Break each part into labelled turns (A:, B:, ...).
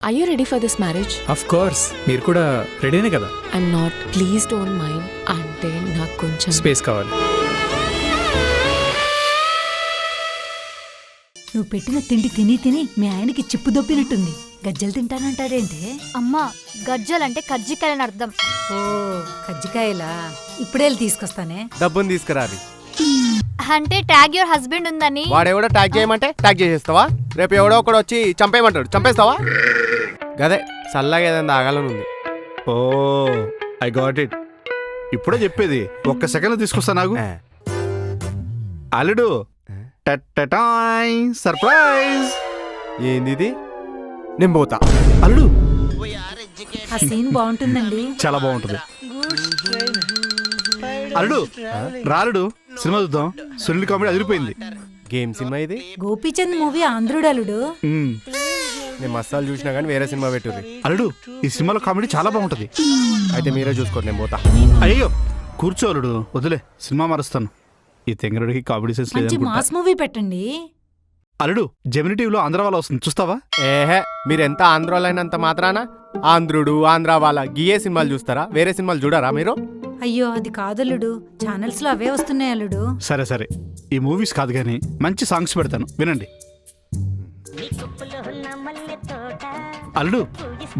A: Are you ready for this marriage?
B: Of course. మీరు కూడా రెడీనే కదా?
A: I'm not. Please don't mind. అంటే నాకు కొంచెం
B: స్పేస్ కావాలి.
C: నువ్వు పెట్టిన తిండి తిని తిని మీ ఆయనకి చిప్పు దొప్పినట్టుంది. గజ్జలు తింటానంటాడేంటే?
D: అమ్మా, గజ్జలంటే కజ్జికాయలని అర్థం.
C: ఓ కజ్జికాయలా? ఇప్పుడే తీసుకొస్తానే.
E: డబ్బుని తీసుకురాలి.
D: అంటే ట్యాగ్ యువర్ హస్బెండ్ ఉందని.
E: వాడెవడో ట్యాగ్ చేయమంటే ట్యాగ్ చేసేస్తావా? రేపు ఎవడో ఒకడు వచ్చి చంపేయమంటాడు, చంపేస్తావా? గదే చల్లగా ఏదైనా ఆగాలనుంది.
F: ఓ ఐ గాట్ ఇట్. ఇప్పుడే చెప్పేది, ఒక్క సెకండ్ తీసుకొస్తా. నాకు అల్లుడు సర్ప్రైజ్.
E: ఏంది ఇది? నేను పోతా.
F: అల్లుడు
C: ఆ సీన్ బాగుంటుందండి.
F: చాలా బాగుంటుంది. అల్లుడు రాలుడు సినిమా చూద్దాం. సునీల్ కామెడీ అదిరిపోయింది.
E: గేమ్ సినిమా ఇది.
C: గోపీచంద్ మూవీ ఆంధ్రుడు అల్లుడు.
E: నేను మసాలు చూసినా కానీ వేరే సినిమా పెట్టుర్రి.
F: అల్లుడు ఈ సినిమాలో కామెడీ చాలా బాగుంటది.
E: అయితే మీరే చూసుకోండి, నేను పోతా.
F: అయ్యో కూర్చో అల్లుడు, వదిలే సినిమా మారుస్తాను. ఈ తెంగరుడికి కామెడీ సెన్స్
C: మంచి
F: లేదు.
C: మాస్ మూవీ పెట్టండి.
F: అల్లుడు జెమిని టీవీలో ఆంధ్ర వాళ్ళ వస్తుంది, చూస్తావా?
E: ఏహే, మీరెంత ఆంధ్రోలైనంత మాత్రాన ఆంధ్రుడు ఆంధ్ర వాళ్ళ గియే సినిమాలు చూస్తారా? వేరే సినిమాలు చూడరా మీరు?
C: అయ్యో అది కాదల్లుడు, ఛానల్స్ లో అవే వస్తున్నాయి అల్లుడు.
F: సరే సరే, ఈ మూవీస్ కాదు కానీ మంచి సాంగ్స్ పెడతాను, వినండి. అల్లుడు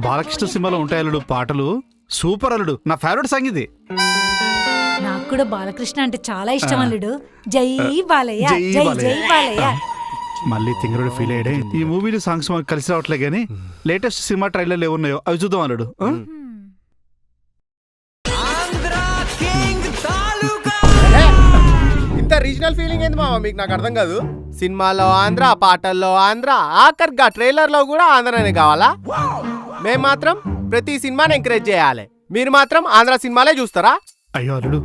F: బాలకృష్ణ సినిమాలో ఉంటాయి అల్లుడు పాటలు, సూపర్ అల్లుడు. నా ఫేవరెట్ సాంగ్ ఇది.
C: నాకు కూడా బాలకృష్ణ అంటే చాలా ఇష్టం అల్లుడు. జై బాలయ్య,
F: జై
C: జై
F: బాలయ్య.
C: జై బాలయ్య.
F: మళ్ళీ తింగరుడు ఫీల్ అయ్యాడే. ఈ మూవీలో సాంగ్స్ మాకు కలిసి రావట్లే కానీ లేటెస్ట్ సినిమా ట్రైలర్లు ఏమున్నాయో అవి చూద్దాం అల్లుడు.
E: ఇంత రీజనల్ ఫీలింగ్ ఏంది మామ మీకు? నాకు అర్థం కాదు. సినిమాలో ఆంధ్ర, పాటల్లో ఆంధ్ర, ఆఖరిగా ట్రైలర్ లో కూడా ఆంధ్రనే కావాలా? మేము మాత్రం ప్రతి సినిమాని ఎంకరేజ్ చేయాలి, మీరు మాత్రం ఆంధ్ర సినిమాలే చూస్తారా?
F: అయ్యో అల్లుడు,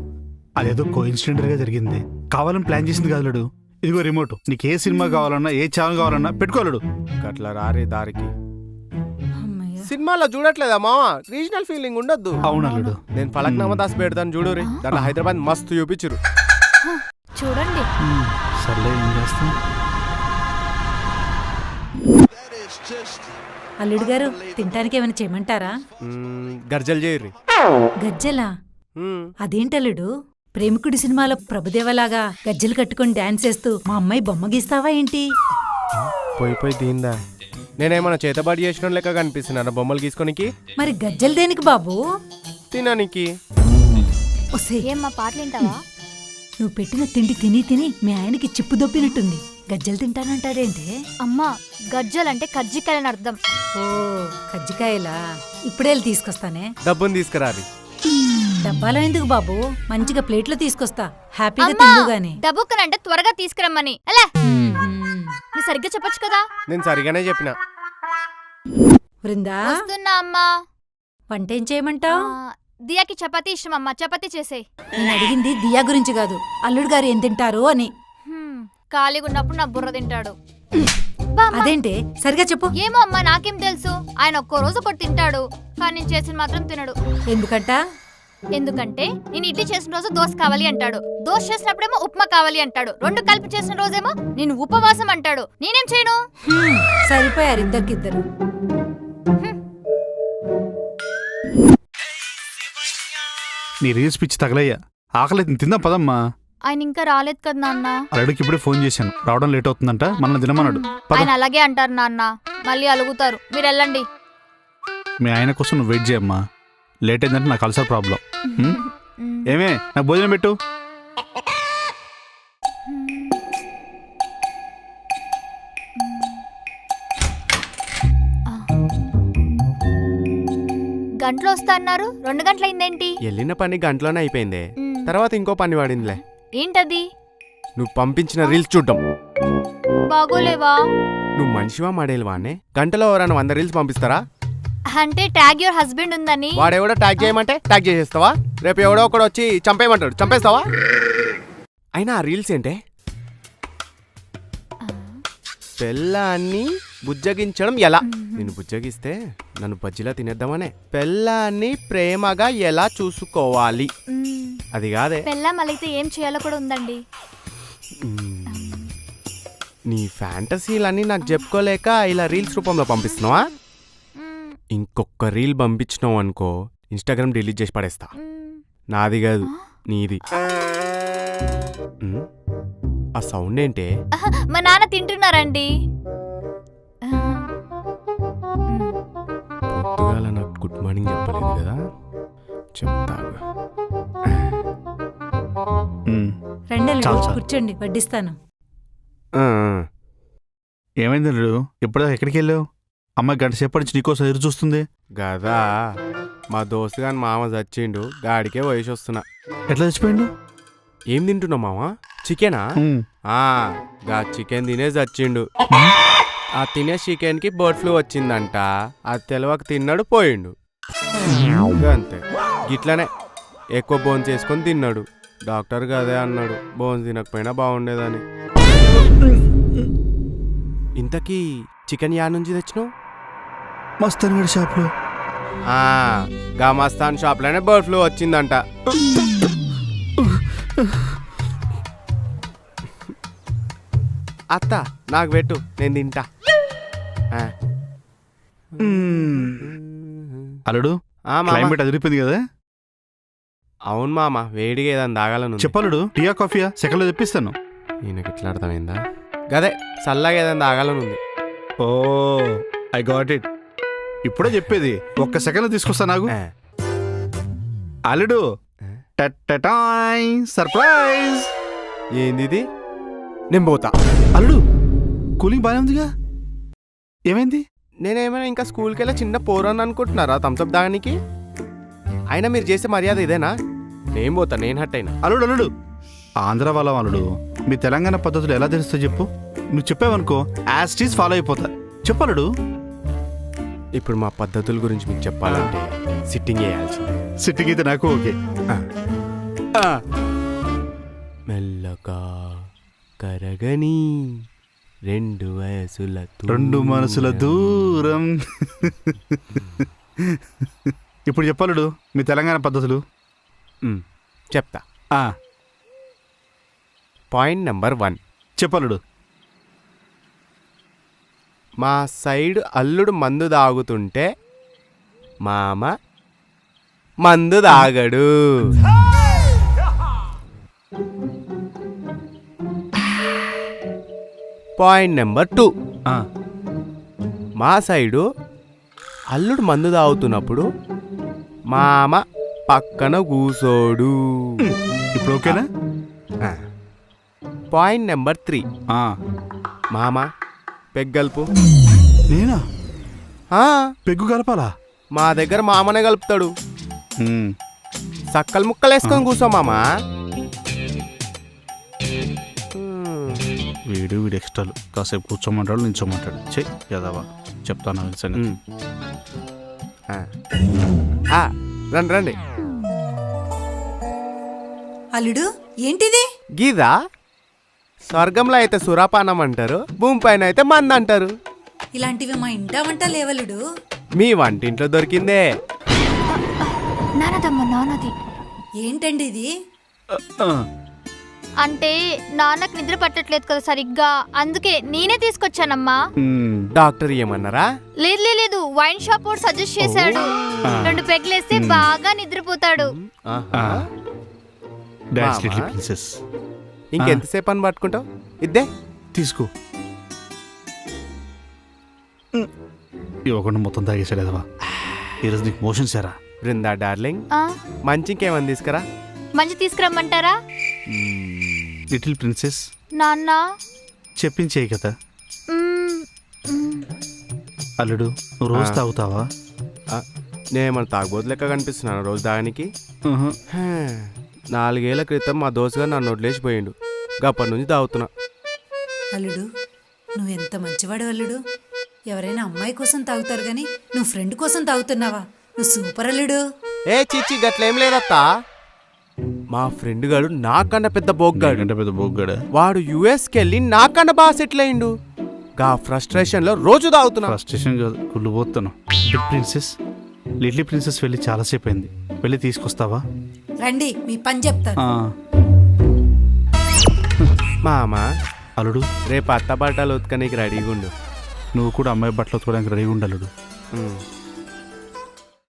F: అదేదో కోఇన్సిడెంటల్ గా జరిగింది, కావాలని ప్లాన్ చేసింది కాదు అల్లుడు. ఇదిగో రిమోట్, నీకు ఏ సినిమా కావాలన్నా ఏ ఛానల్ కావాలన్నా పెట్టుకోలేడు.
E: గట్ల రారే దారికి.
C: అమ్మయ్య.
E: సినిమాలో చూడట్లేదా మామ? రీజనల్ ఫీలింగ్ ఉండొద్దు.
F: అవును అల్లుడు.
E: నేను ఫలక్నామా దాస్ పెడతాను చూడురి, దాంట్లో హైదరాబాద్ మస్తు చూపించురు.
D: చూడండి.
F: సర్లే, ఏం చేస్తాం.
C: అల్లుడు గారు తినటానికి ఏమైనా చేయమంటారా?
E: గర్జలు చేయర్రి.
C: గజ్జలా? అదేంటల్లుడు, ప్రేమికుడి సినిమాలో ప్రభుదేవలాగా గజ్జలు కట్టుకొని డాన్స్ చేస్తూ మా అమ్మాయి బొమ్మ గీస్తావా ఏంటి?
E: పోయి దీందా, నేనేమన్నా చేతబాటు చేసిన లెక్క కనిపిస్తున్నాను బొమ్మలు గీసుకోనికి?
C: మరి గజ్జలు దేనికి బాబు?
E: తిననికి.
C: ఒసే,
D: ఏమ్మా పాటలు వింటావా?
C: నువ్వు పెట్టిన తిండి తిని తిని మీ ఆయనకి చిప్పు దొప్పినట్టుంది. గజ్జలు తింటానంటాడేంటే?
D: అమ్మా, గజ్జలంటే కజ్జికాయలని అర్థం.
C: ఓ కజ్జికాయలా? ఇప్పుడే తీసుకొస్తానే.
E: డబ్బుని తీసుకురాలి.
C: డబ్బాలో ఎందుకు బాబు, మంచిగా ప్లేట్లో తీసుకొస్తా, హ్యాపీగా
D: అమ్మా,
C: తిందు గాని.
D: డబ్బుక్కనంటే త్వరగా తీసుకురమ్మని. అలా నువ్వు సరిగ్గా చెప్పొచ్చు కదా.
E: నేను సరిగానే చెప్పిన.
C: బృందా,
D: వస్తున్నా అమ్మా.
C: వంట ఏం చేయమంటావు?
D: దియాకి చపాతీ ఇష్టం అమ్మా, చపాతీ చేసే.
C: నేను అడిగింది దియా గురించి కాదు, అల్లుడు గారు ఏం తింటారు అని.
D: ఖాళీగా ఉన్నప్పుడు నా బుర్ర తింటాడు.
C: అదేంటే, సరిగా చెప్పు.
D: ఏమో అమ్మా, నాకేం తెలుసు. ఆయన ఒక్కో రోజు ఒకటి తింటాడు, కానీ నేను చేసిన మాత్రం తినడు.
C: ఎందుకంట?
D: ఎందుకంటే నేను ఇడ్లీ చేసిన రోజు దోశ కావాలి అంటాడు, దోశ చేసినప్పుడేమో ఉప్మా కావాలి అంటాడు, రెండు కలిపి చేసిన రోజేమో నేను ఉపవాసం అంటాడు. నేనేం చేయను?
C: సరిపోయారు ఇద్దరికిద్దరు.
F: నీ రీల్స్ పిచ్చి తగలయ్యా, ఆకలి తిందాం పదమ్మా.
D: ఆయన ఇంకా రాలేదు కదా నాన్న.
F: అల్లుడికి ఇప్పుడే ఫోన్ చేశాను, రావడం లేట్ అవుతుందంట, మనల్ని తినమన్నాడు.
D: ఆయన అలాగే అంటారు నాన్న, మళ్ళీ అలుగుతారు. మీరు వెళ్ళండి.
F: మీ ఆయన కోసం నువ్వు వెయిట్ చేయమ్మా, లేట్ అయిందంటే నాకు అల్సర్ ప్రాబ్లం. ఏమే, నాకు భోజనం పెట్టు.
D: గంటలో వస్తా అన్నారు, 2 గంటలైందేంటి?
E: వెళ్ళిన పని గంటలోనే అయిపోయింది, తర్వాత ఇంకో పని పడిందిలే.
D: ఏంటది?
E: నువ్వు పంపించిన రీల్స్ చూడ్డం.
D: బాగోలేవా?
E: నువ్వు మనిషివా మడేలువానే? గంటలో ఎవరైనా 100 రీల్స్ పంపిస్తారా?
D: అంటే ట్యాగ్ యువర్ హస్బెండ్ ఉందని.
E: వాడెవడో ట్యాగ్ చేయమంటే ట్యాగ్ చేసేస్తావా? రేపు ఎవడో ఒకడు వచ్చి చంపేయమంటాడు, చంపేస్తావా? అయినా ఆ రీల్స్ ఏంటే? పెళ్ళాన్ని బుజ్జగించడం ఎలా? నేను బుజ్జగిస్తే నన్ను బజ్జిలా తినేద్దామనే. పెళ్ళాన్ని ప్రేమగా ఎలా చూసుకోవాలి అది కాదే.
D: పెళ్ళాం అలిగితే ఏం చేయాలో కూడా ఉందండి.
E: నీ ఫ్యాంటసీలన్నీ నాకు చెప్పుకోలేక ఇలా రీల్స్ రూపంలో పంపిస్తున్నావా? ఇంకొక రీల్ పంపించినావు అనుకో ఇన్స్టాగ్రామ్ డిలీట్ చేసి పడేస్తా. నాది కాదు నీది. ఆ సౌండ్ ఏంటే?
D: మా నాన్న తింటున్నారండి.
E: పొద్దుగాల నాకు గుడ్ మార్నింగ్ చెప్పలేదు కదా, చెప్తాగా.
C: రండి
F: చాలు,
C: అల్లుడు
F: చాలు.
C: కూర్చోండి వడ్డిస్తాను.
F: ఏమైంది అల్లుడు? ఎప్పుడో ఎక్కడికి వెళ్ళావు? అమ్మాయి గంట సేపటి నుంచి నీకోసం ఎదురు చూస్తుంది.
E: గదా మా దోస్తు గాని మామ చచ్చిండు, గాడికే వయసు వస్తున్నా.
F: ఎట్లా చచ్చిపోయిండు?
E: ఏం తింటున్నావు మామ? చికెనా? గా చికెన్ తినే చచ్చిండు. ఆ తినే చికెన్ కి బర్డ్ ఫ్లూ వచ్చిందంట. అది తెలవక తిన్నాడు, పోయిండు. అంతే, గిట్లనే ఎక్కువ బోన్స్ చేసుకొని తిన్నాడు. డాక్టర్ అదే అన్నాడు, బోన్స్ తినకపోయినా బాగుండేదని. ఇంతకీ చికెన్ యా నుంచి తెచ్చినావు?
F: మస్తాన్ గడి షాప్లో.
E: గా మస్తాన్ షాప్లోనే బర్డ్ ఫ్లూ వచ్చిందంట. అత్త నాకు పెట్టు, నేను తింటా.
F: అల్లుడు
E: ఆ మామ.
F: క్లైమేట్ అదిరిపోయింది కదా.
E: అవును మామ, వేడిగా ఏదైనా తాగాలను.
F: చెప్పలుడు, టీయా కాఫీయా సెకండ్లో తెప్పిస్తాను.
E: ఈయనకి ఇట్లా అర్థమైందా? గదే చల్లగా ఏదైనా తాగాలనుంది.
F: ఓ ఐ గాట్ ఇట్. ఇప్పుడే చెప్పేది, ఒక్క సెకండ్ తీసుకొస్తా నాకు. అల్లుడు సర్ప్రైజ్.
E: ఏంది? నేను పోతా.
F: అల్లుడు కూలింగ్ బాగానే ఉందిగా, ఏమైంది?
E: నేనేమైనా ఇంకా స్కూల్కి వెళ్ళి చిన్న పోరాన్ని అనుకుంటున్నారా థమ్స్అప్ దానికి? అయినా మీరు చేసే మర్యాద ఇదేనా? నేను పోతా, నేను హట్ అయినా.
F: అల్లుడు అల్లుడు ఆంధ్ర వాళ్ళం అల్లుడు, మీ తెలంగాణ పద్ధతులు ఎలా తెలుస్తా చెప్పు. నువ్వు చెప్పావనుకో యాస్టీస్ ఫాలో అయిపోతా. చెప్పలుడు.
E: ఇప్పుడు మా పద్ధతుల గురించి మీకు చెప్పాలంటే సిట్టింగ్ వేయాల్సింది.
F: సిట్టింగ్ అయితే నాకు ఓకే.
E: మెల్లగా కరగని రెండు వయసుల
F: రెండు మనసుల దూరం. ఇప్పుడు చెప్పలుడు మీ తెలంగాణ పద్ధతులు.
E: చెప్తా. Point number 1.
F: చెప్పలుడు.
E: మా సైడ్ అల్లుడు మందు తాగుతుంటే మామ మందు తాగడు. Point number 2. మా సైడు అల్లుడు మందు తాగుతున్నప్పుడు మామ పక్కన కూసోడు.
F: ఇప్పుడు ఓకేనా?
E: Point number 3. మామ పెగ్గలుపు.
F: నేనా? పెగ్గు కలపాలా?
E: మా దగ్గర మామనే కలుపుతాడు. సక్కలు ముక్కలు వేసుకొని కూర్చో మామా.
F: వీడు ఎక్స్ట్రాలు కాసేపు కూర్చోమంటాడు, నిల్చోమంటాడు. చెయ్యి యదవా, చెప్తాను సంగతి.
E: రండి రండి.
C: అల్లుడు ఏంటిది?
E: గీదా స్వర్గంలో అయితే సురాపానం అంటారు, భూమి పైన అయితే మంది అంటారు.
C: ఇలాంటివి మా ఇంటా వంట లేవలుడు.
E: మీ వంటింట్లో దొరికిందే.
D: నాన్నది.
C: ఏంటండి ఇది?
D: అంటే నాన్నకు నిద్ర పట్టట్లేదు కదా సరిగ్గా, అందుకే నేనే తీసుకొచ్చానమ్మా.
E: డాక్టర్ ఏమన్నారా?
D: లేదు, వైన్ షాప్ వాడు సజెస్ట్ చేశాడు. 2 పెగ్లేస్తే బాగా నిద్రపోతాడు.
E: ఇంకెంతసేపు అని పట్టుకుంటావు? ఇద్దే
F: తీసుకో. ఇవ్వకుండా మొత్తం తాగేసాడు ఎదవా. ఈరోజు నీకు మోషన్ సారా.
E: బృందా డార్లింగ్, మంచి ఇంకేమని తీసుకురా.
D: మంచి తీసుకురమ్మంటారా?
F: లిటిల్ ప్రిన్సెస్
D: నాన్న
F: చెప్పించేయి కదా. అల్లుడు నువ్వు రోజు తాగుతావా?
E: నేనేమన్నా తాగబోతు లెక్క కనిపిస్తున్నాను రోజు దానికి? 4 ఏళ్ల క్రితం మా దోస్తుగా నన్ను వదిలేసిపోయిండు, అప్పటి నుంచి తాగుతున్నా.
C: అల్లుడు నువ్వెంత మంచివాడు అల్లుడు. ఎవరైనా అమ్మాయి కోసం తాగుతారు గాని నువ్వు ఫ్రెండ్ కోసం తాగుతున్నావా? నువ్వు సూపర్ అల్లుడు.
E: ఏ చిచ్చి గట్లేం లేదత్తా. మా ఫ్రెండ్ గాడు నాకన్నా పెద్ద బోగ్గాడు. వాడు యుఎస్కి వెళ్ళి నాకన్నా బాగా సెటిల్ అయిండు. గా ఫ్రస్ట్రేషన్ లో రోజు తాగుతున్నా.
F: ఫ్రస్ట్రేషన్ కాదు, కుళ్ళిపోతాను. ప్రిన్సెస్ లిటిల్ ప్రిన్సెస్ వెళ్ళి చాలాసేపు అయింది, వెళ్ళి తీసుకొస్తావా?
C: రండి మీ పని చెప్తాను.
E: మామా
F: అల్లుడు
E: రేపు అత్త బట్టలు ఉతకనీకి రెడీగా ఉండు.
F: నువ్వు కూడా అమ్మాయి బట్టలు ఉతకడానికి రెడీగా ఉండు అల్లుడు.